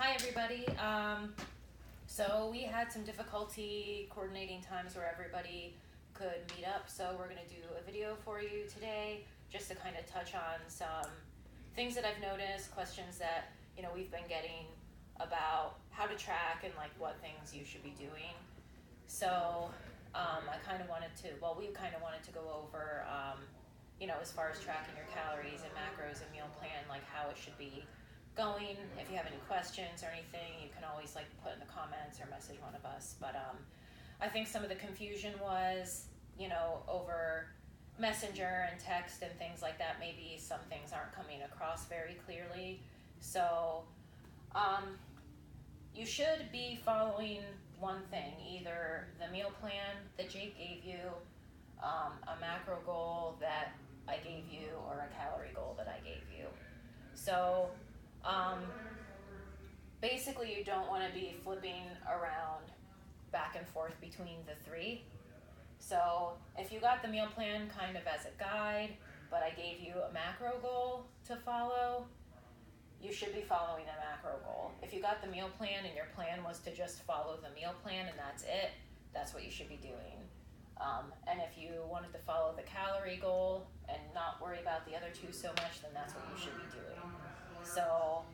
Hi, everybody. So we had some difficulty coordinating times where everybody could meet up. So we're going to do a video for you today just to kind of touch on some things that I've noticed, questions that, we've been getting about how to track and like what things you should be doing. So I kind of wanted to, well, we kind of wanted to go over, as far as tracking your calories and macros and meal plan, like how it should be going. If you have any questions or anything, you can always like put in the comments or message one of us. But I think some of the confusion was, over messenger and text and things like that. Maybe some things aren't coming across very clearly. So you should be following one thing, either the meal plan that Jake gave you, a macro goal that I gave you, or a calorie goal that I gave you. So basically you don't want to be flipping around back and forth between the three. So if you got the meal plan kind of as a guide, but I gave you a macro goal to follow, you should be following a macro goal. If you got the meal plan and your plan was to just follow the meal plan and that's it, that's what you should be doing. And if you wanted to follow the calorie goal and not worry about the other two so much, then that's what you should be doing. So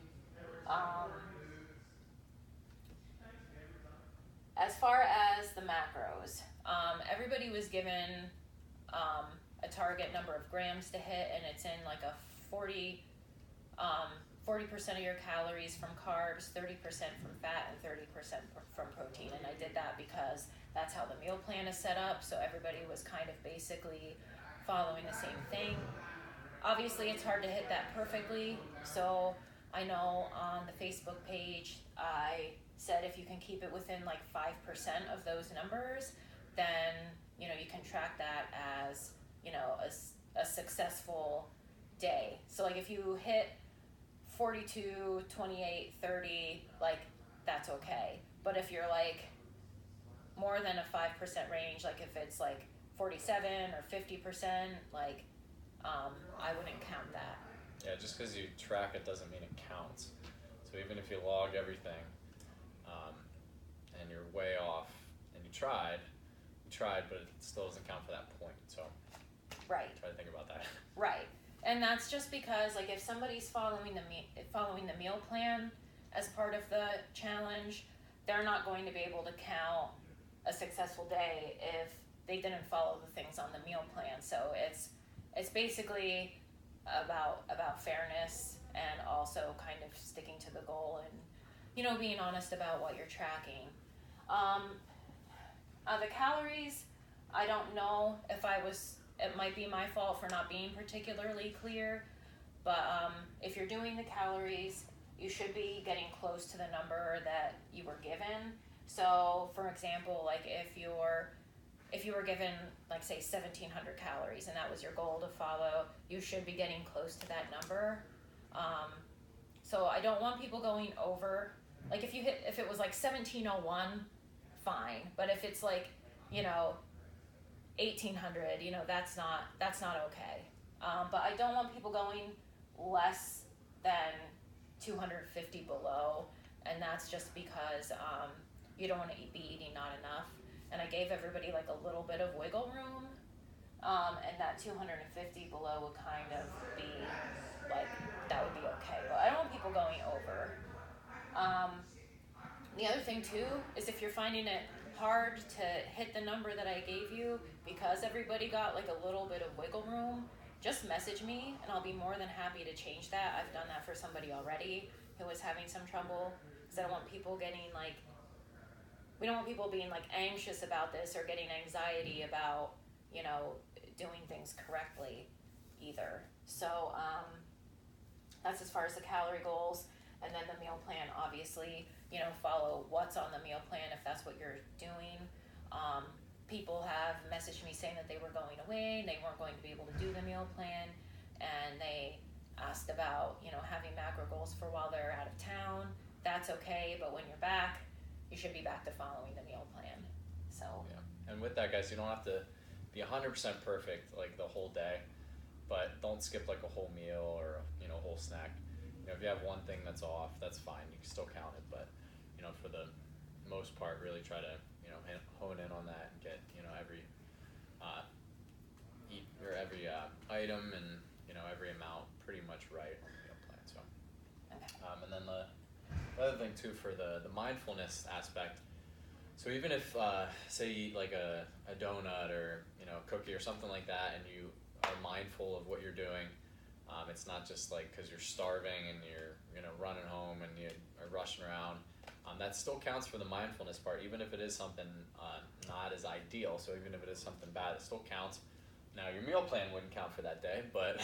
as far as the macros, everybody was given a target number of grams to hit, and it's in like a 40% of your calories from carbs, 30% from fat, and 30% from protein. And I did that because that's how the meal plan is set up, so everybody was kind of basically following the same thing. Obviously, it's hard to hit that perfectly, so I know on the Facebook page, I said if you can keep it within like 5% of those numbers, then, you can track that as, a successful day. So like if you hit 42, 28, 30, like that's okay. But if you're like more than a 5% range, like if it's like 47 or 50%, like I wouldn't count that. Yeah, just because you track it doesn't mean it counts. So even if you log everything and you're way off and you tried, but it still doesn't count for that point. So Right. try to think about that. Right. And that's just because like if somebody's following the meal plan as part of the challenge, they're not going to be able to count a successful day if they didn't follow the things on the meal plan. So it's basically about fairness and also kind of sticking to the goal and being honest about what you're tracking. The calories, I don't know if it might be my fault for not being particularly clear, but if you're doing the calories, you should be getting close to the number that you were given. So for example, like if you were given like say 1,700 calories and that was your goal to follow, you should be getting close to that number. So I don't want people going over, like if it was like 1,701, fine. But if it's like, 1,800, that's not okay. But I don't want people going less than 250 below, and that's just because you don't want to be eating not enough. And I gave everybody like a little bit of wiggle room, and that 250 below would kind of be like, that would be okay. But I don't want people going over. The other thing too is if you're finding it hard to hit the number that I gave you because everybody got like a little bit of wiggle room, just message me and I'll be more than happy to change that. I've done that for somebody already who was having some trouble, because I don't want people getting like, we don't want people being like anxious about this or getting anxiety about, doing things correctly either. So that's as far as the calorie goals. And then the meal plan, obviously, follow what's on the meal plan if that's what you're doing. People have messaged me saying that they were going away, they weren't going to be able to do the meal plan, and they asked about, having macro goals for while they're out of town. That's okay, but when you're back, you should be back to following the meal plan. So Yeah, and with that, guys, you don't have to be 100% perfect like the whole day, but don't skip like a whole meal or a whole snack. You know, if you have one thing that's off, that's fine. You can still count it, but you know, for the most part, really try to hone in on that and get every every item and every amount pretty much right on the meal plan. So, and then the other thing too for the mindfulness aspect. So even if say you eat like a donut or a cookie or something like that, and you are mindful of what you're doing, it's not just like because you're starving and you're running home and you are rushing around. That still counts for the mindfulness part, even if it is something not as ideal. So even if it is something bad, it still counts. Now your meal plan wouldn't count for that day, but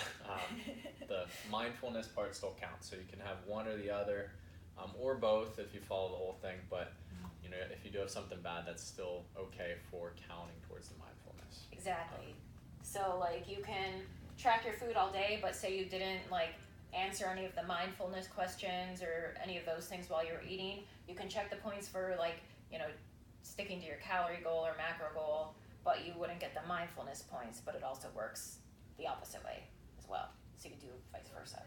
the mindfulness part still counts. So you can have one or the other, or both if you follow the whole thing. But if you do have something bad, that's still okay for counting towards the mindfulness. Exactly. So like you can track your food all day, but say you didn't answer any of the mindfulness questions or any of those things while you were eating, you can check the points for sticking to your calorie goal or macro goal, but you wouldn't get the mindfulness points. But it also works the opposite way as well, so you can do vice versa.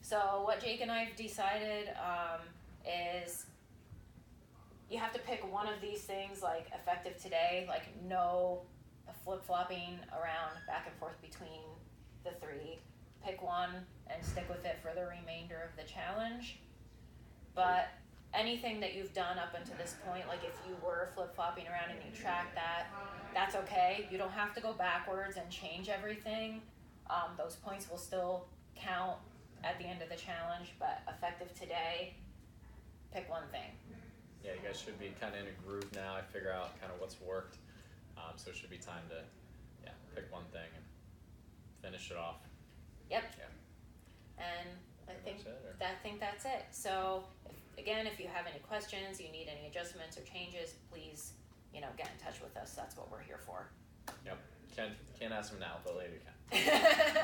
So what Jake and I've decided is you have to pick one of these things effective today, no flip-flopping around back and forth between the three. Pick one and stick with it for the remainder of the challenge. But anything that you've done up until this point, if you were flip-flopping around and you track that, that's okay. You don't have to go backwards and change everything. Those points will still count at the end of the challenge, but effective today, pick one thing. Yeah, you guys should be kind of in a groove now. I figure out kind of what's worked. So it should be time to pick one thing and finish it off. Yep. Yeah. And I think that's it. So if you have any questions, you need any adjustments or changes, please, get in touch with us. That's what we're here for. Yep. Can't ask them now, but later you can.